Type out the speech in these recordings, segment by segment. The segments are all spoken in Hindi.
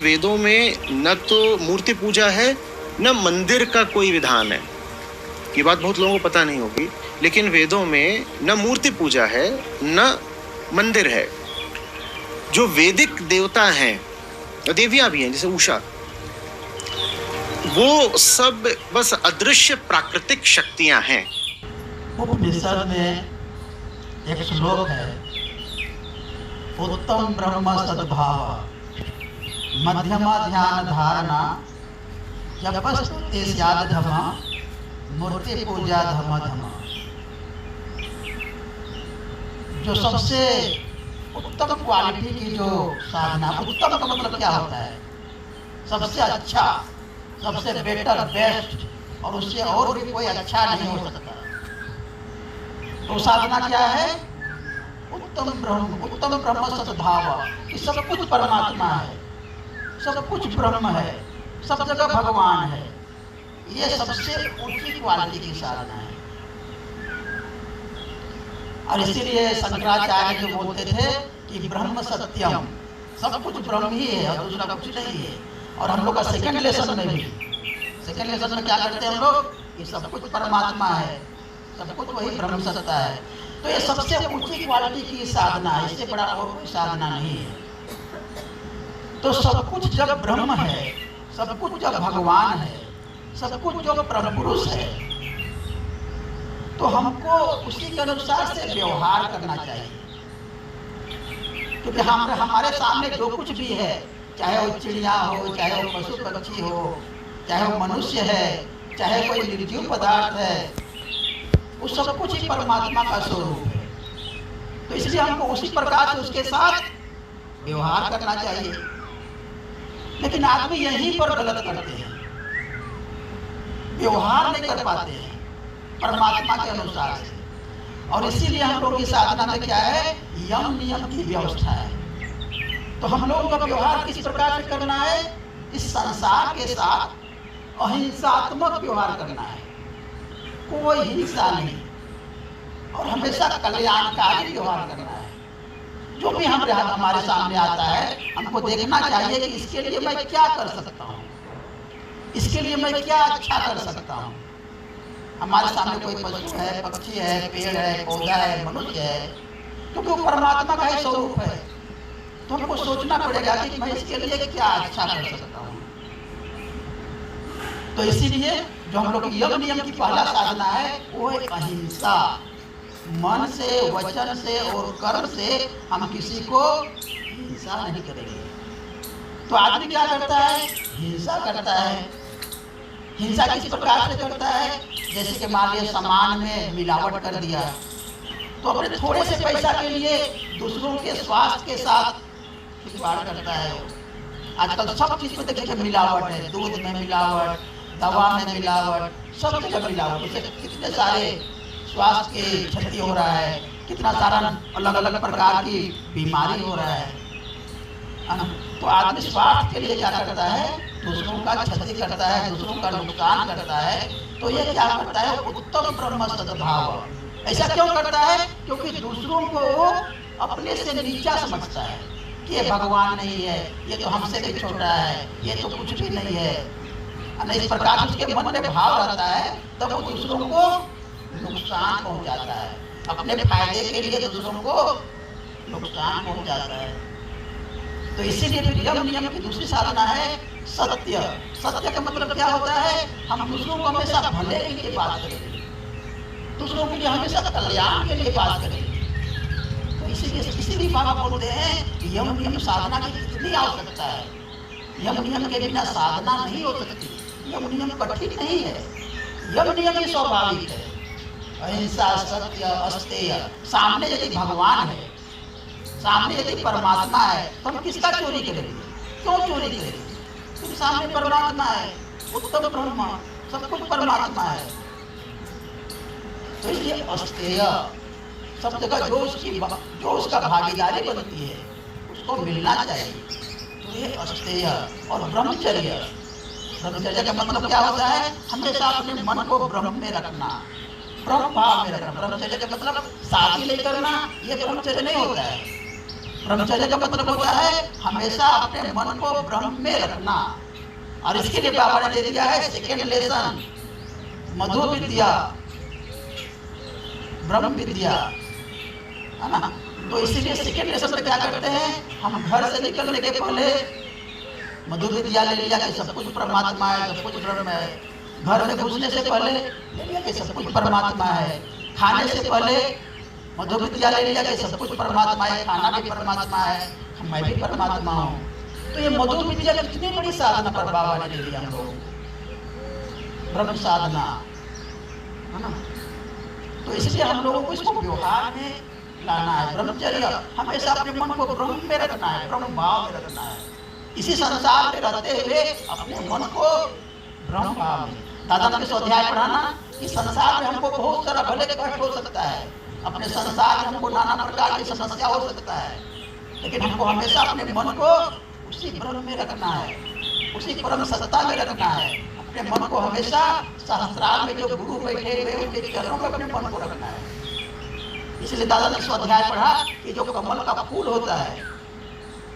वेदों में न तो मूर्ति पूजा है, न मंदिर का कोई विधान है। ये बात बहुत लोगों को पता नहीं होगी, लेकिन वेदों में न मूर्ति पूजा है, न मंदिर है। जो वैदिक देवता हैं, देवियां भी हैं जैसे उषा, वो सब बस अदृश्य प्राकृतिक शक्तियां हैं। उपनिषद में एक श्लोक है, उत्तम ब्रह्म सद्भाव मध्यमा ध्यान धारणा जपस्तुते स्याद धम मूर्ति पूजा धम धम। जो सबसे उत्तम क्वालिटी की जो साधना, उत्तम का मतलब क्या होता है? सबसे अच्छा, सबसे बेटर, बेस्ट, और उससे और भी कोई अच्छा नहीं हो सकता। तो साधना क्या है? उत्तम ब्रह्म सद्भाव, कि सब कुछ परमात्मा है, सब कुछ ब्रह्म है, सब जगह भगवान है। ये सबसे ऊंची क्वालिटी की साधना है। और इसीलिए शंकराचार्य जो बोलते थे कि ब्रह्म सत्यम, सब कुछ ब्रह्म ही है और दूसरा कुछ नहीं है। और हम लोग का सेकंड लेसन में क्या करते हैं हम लोग? ये सब कुछ परमात्मा है, सब कुछ वही ब्रह्म सत्ता है। तो ये सबसे ऊंची क्वालिटी की साधना है, इससे बड़ा और कोई साधना नहीं है। तो सब कुछ जब ब्रह्म है, सब कुछ जब भगवान है, सब कुछ जो परम पुरुष है, तो हमको उसी के अनुसार से व्यवहार करना चाहिए। क्योंकि हमारे सामने जो कुछ भी है, चाहे वो चिड़िया हो, चाहे वो पशु पक्षी हो, चाहे वो मनुष्य है, चाहे कोई निर्जीव पदार्थ है, वो सब कुछ ही परमात्मा का स्वरूप है। तो इसलिए हमको उसी प्रकार से उसके साथ व्यवहार करना चाहिए। लेकिन आदमी यहीं पर गलत करते हैं, व्यवहार नहीं कर पाते हैं परमात्मा के अनुसार से। और इसीलिए हम लोग की साधना में क्या है? यम नियम की व्यवस्था है। तो हम लोगों का व्यवहार किस प्रकार से करना है? इस संसार के साथ अहिंसात्मक व्यवहार करना है, कोई हिंसा नहीं, और हमेशा कल्याणकारी व्यवहार करना है। जो भी हमारे सामने आता है, हमको देखना चाहिए कि इसके लिए मैं क्या कर सकता हूँ, इसके लिए मैं क्या अच्छा कर सकता हूँ। हमारे सामने कोई पशु है, पक्षी है, पेड़ है, पौधा है, मनुष्य है, क्योंकि वो परमात्मा का ही स्वरूप है। तो हमको सोचना पड़ेगा कि मैं इसके लिए क्या अच्छा कर सकता हूँ। तो इसीलिए जो हम लोग यम नियम की पहला साधना है वो है अहिंसा। मन से, वचन से और कर्म से हम किसी को हिंसा नहीं करेंगे। तो आदमी क्या करता है? हिंसा करता है। हिंसा किस प्रकार से करता है? जैसे कि मान लिया सामान में मिलावट कर दिया, तो अपने थोड़े से पैसा के लिए दूसरों के स्वास्थ्य के साथ खिलवाड़ करता है। आजकल सब चीज में देखिए मिलावट है, दूध में मिलावट, दवा में मिलावट, सब जगह मिलावट। उससे कितने सारे स्वास्थ्य की क्षति हो रहा है, कितना सारा अलग अलग प्रकार की बीमारी हो रहा है। तो आदमी स्वास्थ्य के लिए क्या करता है? दूसरों का क्षति करता है, दूसरों का नुकसान करता है। तो ये क्या करता है? उत्तम ब्रह्म सद्भाव। ऐसा क्यों करता है? क्योंकि दूसरों को अपने से नीचा समझता है कि ये भगवान नहीं है, ये तो हमसे भी छोटा है, ये तो कुछ भी नहीं है। इस प्रकार उसके मन में भाव रहता है, तब वो दूसरों को नुकसान पहुंचाता है, अपने फायदे के लिए दूसरों को नुकसान पहुंचाता है। तो इसीलिए फिर यम नियम की दूसरी साधना है सत्य। सत्य का मतलब क्या होता है? हम दूसरों को हमेशा भले के लिए बात करेंगे, दूसरों के लिए हमेशा कल्याण के लिए बात करेंगे। तो इसीलिए बाबा बोलते हैं कि यम नियम साधना की कितनी आवश्यकता है। यम नियम के बिना साधना नहीं हो सकती। यम नियम कठिन नहीं है, यम नियम ही स्वाभाविक है। अहिंसा, सत्य, अस्तेय। सामने यदि भगवान है, सामने यदि परमात्मा है, तो हम किसका चोरी करेंगे? क्यों चोरी करेंगे? क्योंकि सामने परमात्मा है, उत्तम ब्रह्म, सब कुछ परमात्मा है। तो इसलिए अस्तेय, सब जगह जो उसका भागीदारी बनती है उसको मिलना चाहिए। तो ये अस्तेय। और ब्रह्मचर्य, ब्रह्मचर्य का मतलब क्या होता है? हमेशा अपने मन को ब्रह्म में रखना, ब्रह्म भाव में रखना। ब्रह्मचर्य का मतलब शादी नहीं करना, ये ब्रह्मचर्य नहीं होता है। ब्रह्मचर्य का मतलब होता है हमेशा अपने मन को ब्रह्म में रखना। और इसके लिए बाबा ने दे दिया है सेकेंड लेसन, मधु विद्या, ब्रह्म विद्या, है ना। तो इसीलिए सेकेंड लेसन में क्या करते हैं, हम घर से निकलने के पहले मधु विद्या ले लिया कि सब कुछ परमात्मा है, सब कुछ ब्रह्म है। घर में घुसने से पहले ले लिया कि सब कुछ परमात्मा है। खाने से पहले मधु विद्या ले लिया कि सब कुछ परमात्मा है, खाना भी परमात्मा है, मैं भी परमात्मा हूँ। तो ये मधु विद्या कितनी बड़ी साधना पर बाबा ने दे दिया हम लोग, ब्रह्म साधना, है ना। तो इसलिए हम लोगों को इसको व्यवहार में लाना है। ब्रह्मचर्य हमेशा अपने मन को ब्रह्म में रखना है, ब्रह्म भाव में रखना है। इसी संसार में रहते हुए अपने मन को ब्रह्म भाव में। दादा ने स्वाध्याय पढ़ाना कि संसार में हमको बहुत सारा भले कष्ट हो सकता है, अपने संसार में हमको नाना प्रकार की समस्या हो सकता है, लेकिन हमको हमेशा अपने मन को उसी ब्रह्म में रखना है, उसी परम सत्ता में रखना है। अपने मन को हमेशा सहस्त्रार में जो गुरु बैठे हुए उनके चरणों में अपने मन को रखना है। इसलिए दादा ने स्वाध्याय पढ़ा कि जो कमल का फूल होता है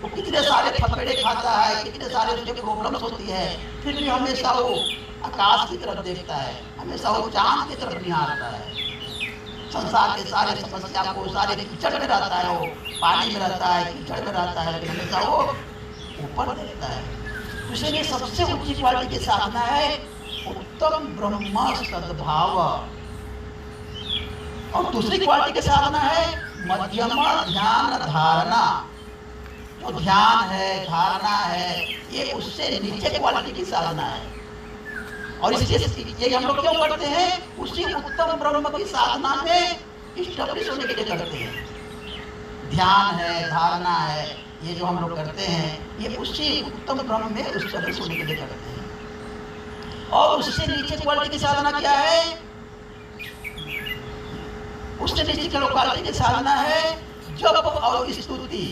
वो कितने सारे फपेड़े खाता है, कितने सारे उसके प्रॉब्लम्स होती है, फिर भी हमेशा वो आकाश की तरफ देखता है, हमेशा वो चांद की तरफ निहारता है। संसार के सारे समस्या को, सारे कीचड़ में रहता है, वो पानी में रहता है, कीचड़ में रहता है, लेकिन हमेशा वो ऊपर देखता है। तो इसलिए सबसे ऊंची क्वालिटी की साधना है उत्तम ब्रह्म सद्भाव। और दूसरी क्वालिटी की साधना है मध्यम ध्यान धारणा। जो ध्यान है, धारणा है, ये उससे नीचे क्वालिटी की साधना है। और इसलिए ये हम लोग क्यों करते हैं, उसी उत्तम ब्रह्म की साधना में इस्टेब्लिश होने के लिए करते हैं। ध्यान है, धारणा है, ये जो हम लोग करते हैं ये उसी उत्तम ब्रह्म में इस्टेब्लिश होने के लिए करते हैं। और उससे नीचे क्वालिटी की साधना क्या है, उससे नीचे क्वालिटी की साधना है जप और स्तुति।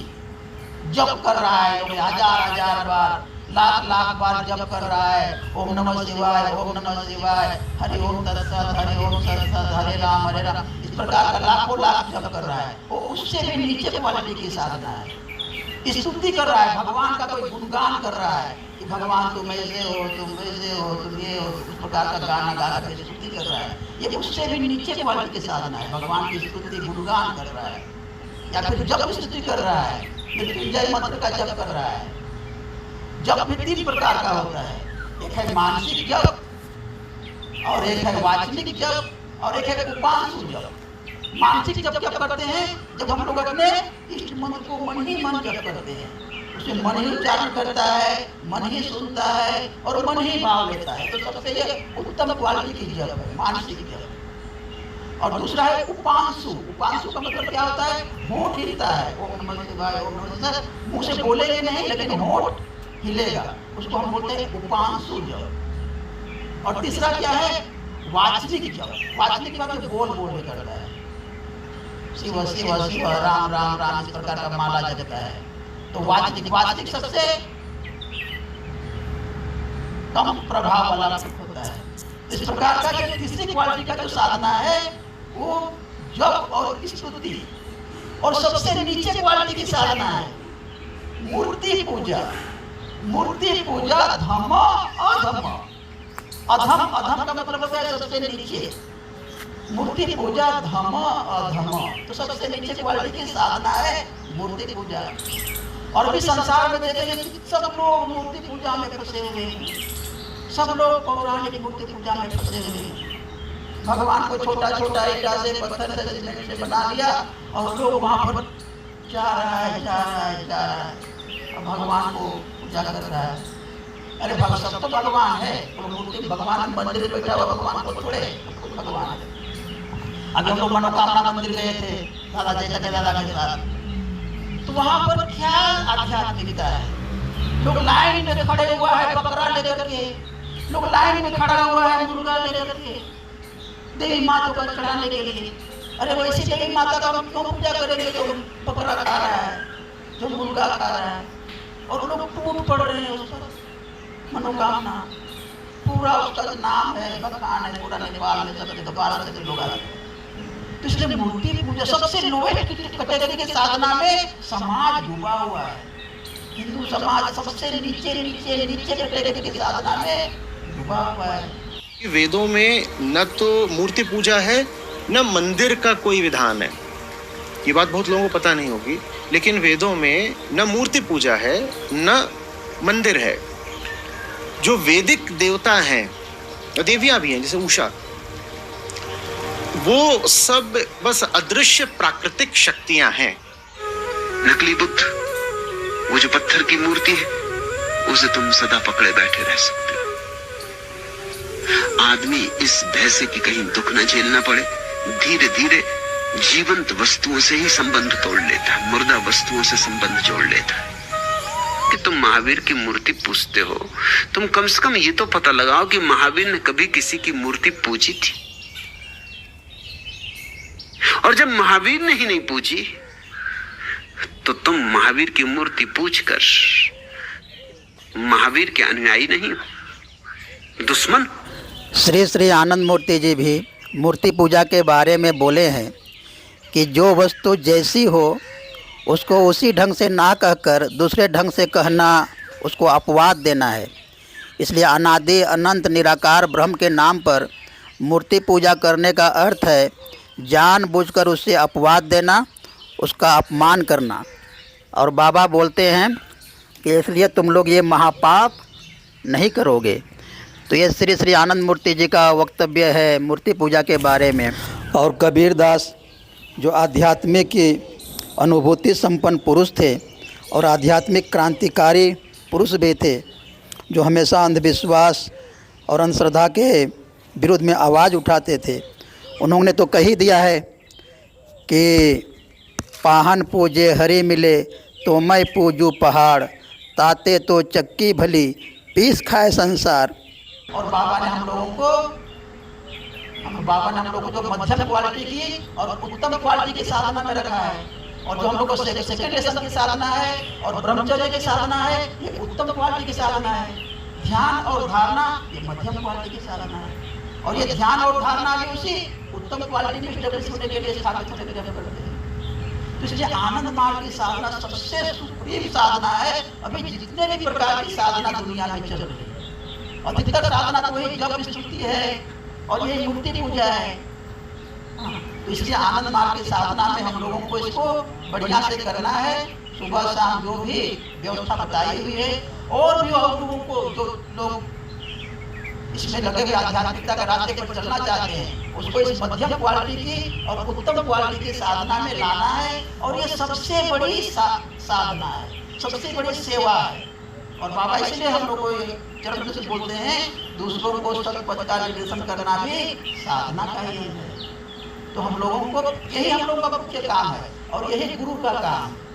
जप कर रहा है, हजार हजार बार, लाख लाख बार जप कर रहा है, ओम नमः शिवाय, ओम नमः शिवाय, हरि ओम तत्सत, हरि ओम तत्सत, हरे राम, इस प्रकार का लाखों लाख जप कर रहा है। वो उससे भी नीचे क्वालिटी की साधना है। स्तुति कर रहा है, भगवान का कोई गुणगान कर रहा है कि भगवान तुम ऐसे हो, तुम वैसे हो, तुम ये हो, इस प्रकार का गाना गा कर स्तुति कर रहा है। ये उससे भी नीचे क्वालिटी की साधना है, भगवान की स्तुति गुणगान कर रहा है। या फिर जप स्तुति कर रहा है, मृत्युंजय मंत्र का जप कर रहा है। जप में तीन प्रकार का होता है, एक है मानसिक जप, और एक है वाचनिक जप, और एक है उपांशु जप। मानसिक जप क्या करते हैं, जब हम लोग अपने इष्ट मंत्र को मन ही मन जप करते हैं, उसे मन ही उच्चारण करता है, मन ही सुनता है और मन ही भाव लेता है। तो सबसे ये उत्तम क्वालिटी की जप है, मानसिक जप। और दूसरा है उपांशु। उपांशु का मतलब क्या होता है, होंठ हिलता है, ओम नमः शिवाय, ओम नमः शिवाय, मुंह से बोलेंगे नहीं लेकिन होंठ हिलेगा, उसको हम बोलते हैं उपांशु जप। और तीसरा क्या है, वाचनिक जप। वाचनिक जप जो बोल बोल के करता है, शिव शिव शिव, राम राम राम, इस प्रकार का माला जपता है। तो वाचनिक सबसे कम प्रभाव वाला होता है। इस प्रकार का जो तीसरी क्वालिटी का जो साधना है वो जप और स्तुति। और सबसे नीचे क्वालिटी की साधना है मूर्ति पूजा। मूर्ति पूजा धम अधम। अधम अधम का मतलब होता है सबसे नीचे, मूर्ति पूजा धम अधम। तो सबसे नीचे क्वालिटी की साधना है मूर्ति पूजा। और भी संसार में देखेंगे कि सब लोग मूर्ति पूजा में फंसे हुए हैं, सब लोग पौराणिक मूर्ति पूजा में फंसे हुए हैं। भगवान को छोटा छोटा ईटा से, पत्थर से, सीमेंट से बना लिया और लोग वहाँ पर जा रहा है, जा रहा है, जा रहा है, और भगवान को पूजा कर रहा है। अरे सब तो भगवान है, तो मूर्ति भगवान मंदिर में बैठा हुआ भगवान को छोड़े, भगवान है। अभी हम लोग मनोकामना मंदिर गए थे दादा चैतन्य दादा के साथ, तो वहाँ पर क्या आध्यात्मिकता है। लोग लाइन में खड़े हुआ है बकरा लेकर के, लोग लाइन में खड़ा हुआ है मुर्गा लेकर के देवी माता को चढ़ाने के लिए। अरे वैसे देवी माता का हम क्यों पूजा करेंगे जो बकरा खा रहा है, जो मुर्गा खा रहा है, और लोग टूट पड़ रहे हैं उस पर मनोकामना। पूरा उसका नाम है, भगवान है, पूरा नेपाल में सब भारत से लोग आते हैं। तो इसलिए मूर्ति पूजा सबसे लोएस्ट कैटेगरी के साधना में समाज डूबा हुआ है। हिंदू समाज सबसे नीचे नीचे नीचे कैटेगरी की साधना में डूबा हुआ है। वेदों में न तो मूर्ति पूजा है न मंदिर का कोई विधान है। ये बात बहुत लोगों को पता नहीं होगी, लेकिन वेदों में न मूर्ति पूजा है न मंदिर है। जो वैदिक देवता हैं, देवियां भी हैं जैसे उषा, वो सब बस अदृश्य प्राकृतिक शक्तियां हैं। नकली बुद्ध, वो जो पत्थर की मूर्ति है, उसे तुम सदा पकड़े बैठे रह सकते हो। आदमी इस भय से कि कहीं दुख न झेलना पड़े, धीरे धीरे जीवंत वस्तुओं से ही संबंध तोड़ लेता है, मुर्दा वस्तुओं से संबंध जोड़ लेता है। कि तुम महावीर की मूर्ति पूजते हो, तुम कम से कम ये तो पता लगाओ कि महावीर ने कभी किसी की मूर्ति पूजी थी। और जब महावीर ने ही नहीं पूजी, तो तुम महावीर की मूर्ति पूजकर महावीर के अनुयायी नहीं हो, दुश्मन। श्री श्री आनंद मूर्ति जी भी मूर्ति पूजा के बारे में बोले हैं कि जो वस्तु जैसी हो उसको उसी ढंग से ना कहकर दूसरे ढंग से कहना, उसको अपवाद देना है। इसलिए अनादि अनंत निराकार ब्रह्म के नाम पर मूर्ति पूजा करने का अर्थ है जानबूझकर उससे अपवाद देना, उसका अपमान करना। और बाबा बोलते हैं कि इसलिए तुम लोग ये महापाप नहीं करोगे। तो ये श्री श्री आनंद मूर्ति जी का वक्तव्य है मूर्ति पूजा के बारे में। और कबीरदास जो आध्यात्मिक अनुभूति संपन्न पुरुष थे और आध्यात्मिक क्रांतिकारी पुरुष भी थे, जो हमेशा अंधविश्वास और अंधश्रद्धा के विरुद्ध में आवाज़ उठाते थे, उन्होंने तो कह ही दिया है कि पाहन पूजे हरि मिले तो मैं पूजू पहाड़, ताते तो चक्की भली पीस खाए संसार। और बाबा ने हम लोगों को जो मध्यम क्वालिटी की और उत्तम क्वालिटी की साधना में रखा है, और जो हम लोग को सेकंड लेसन की साधना है और ब्रह्मचर्य की साधना है, ये उत्तम क्वालिटी की साधना है। ध्यान और धारणा ये मध्यम क्वालिटी की साधना है, और ये ध्यान और धारणा भी उसी उत्तम क्वालिटी में स्टेब्लिश होने के लिए, स्थापित होने के लिए करते हैं। तो इसलिए आनंद मार्ग की साधना सबसे सुप्रीम साधना है। अभी जितने भी प्रकार की साधना दुनिया में चल रही है, अधिकतर साधना तो वही जप स्तुति है और यही मूर्ति पूजा है। तो इसलिए आनंद मार्ग की साधना में हम लोगों को इसको बढ़िया से करना है। सुबह शाम जो भी व्यवस्था बताई हुई है, और भी हम लोगों को जो लोग इसमें लगे हुए आध्यात्मिकता के रास्ते पर चलना चाहते हैं, उसको इस मध्यम क्वालिटी की और उत्तम क्वालिटी की साधना में लाना है। और ये सबसे बड़ी साधना है, सबसे बड़ी सेवा है। और बाबा इसलिए हम लोग को चरण से बोलते हैं, दूसरों को सतपथ का निर्देशन करना भी साधना का ही है। तो हम लोगों को यही हम लोगों का मुख्य काम है, और यही गुरु का काम है।